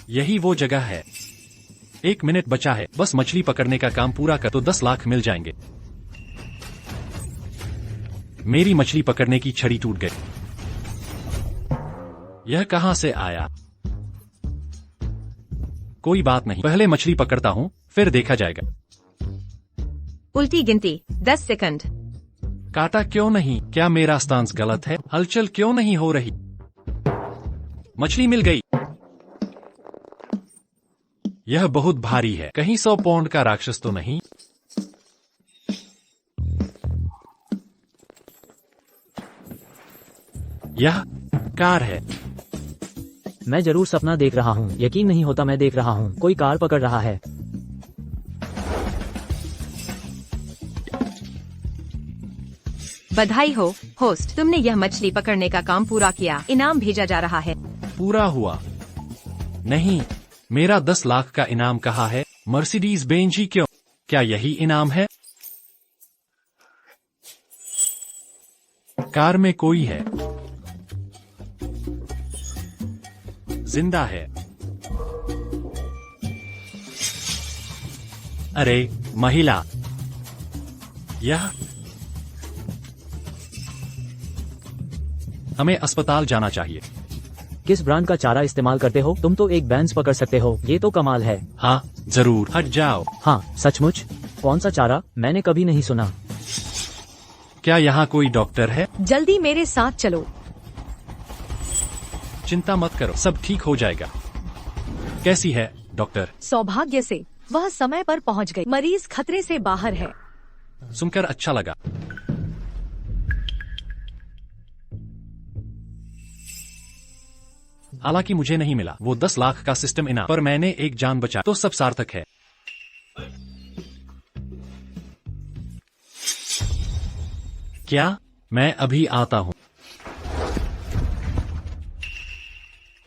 यही वो जगह है। 1 मिनट बचा है, बस मछली पकड़ने का काम पूरा कर तो 10 लाख मिल जाएंगे। मेरी मछली पकड़ने की छड़ी टूट गई। यह कहां से आया? कोई बात नहीं, पहले मछली पकड़ता हूं, फिर देखा जाएगा। उल्टी गिनती 10 सेकंड। काटा क्यों नहीं? क्या मेरा स्टांस गलत है? हलचल क्यों नहीं हो रही? मछली मिल गई। यह बहुत भारी है, कहीं 100 पाउंड का राक्षस तो नहीं? यह कार है। मैं जरूर सपना देख रहा हूँ। यकीन नहीं होता मैं देख रहा हूँ। कोई कार पकड़ रहा है। बधाई हो होस्ट, तुमने यह मछली पकड़ने का काम पूरा किया। इनाम भेजा जा रहा है। पूरा हुआ? नहीं, मेरा 10 लाख का इनाम कहाँ है? मर्सिडीज बेंज ही क्यों? क्या यही इनाम है? कार में कोई है। जिंदा है। अरे महिला, यह हमें अस्पताल जाना चाहिए। किस ब्रांड का चारा इस्तेमाल करते हो? तुम तो एक बैंस पकड़ सकते हो। ये तो कमाल है। हाँ जरूर, हट जाओ। हाँ सचमुच? कौन सा चारा? मैंने कभी नहीं सुना। क्या यहाँ कोई डॉक्टर है? जल्दी मेरे साथ चलो। चिंता मत करो, सब ठीक हो जाएगा। कैसी है डॉक्टर? सौभाग्य से वह समय पर पहुंच गई। मरीज खतरे से बाहर है। सुनकर अच्छा लगा। हालांकि मुझे नहीं मिला वो 10 लाख का सिस्टम इनाम, पर मैंने एक जान बचा तो सब सार्थक है। क्या? मैं अभी आता हूँ।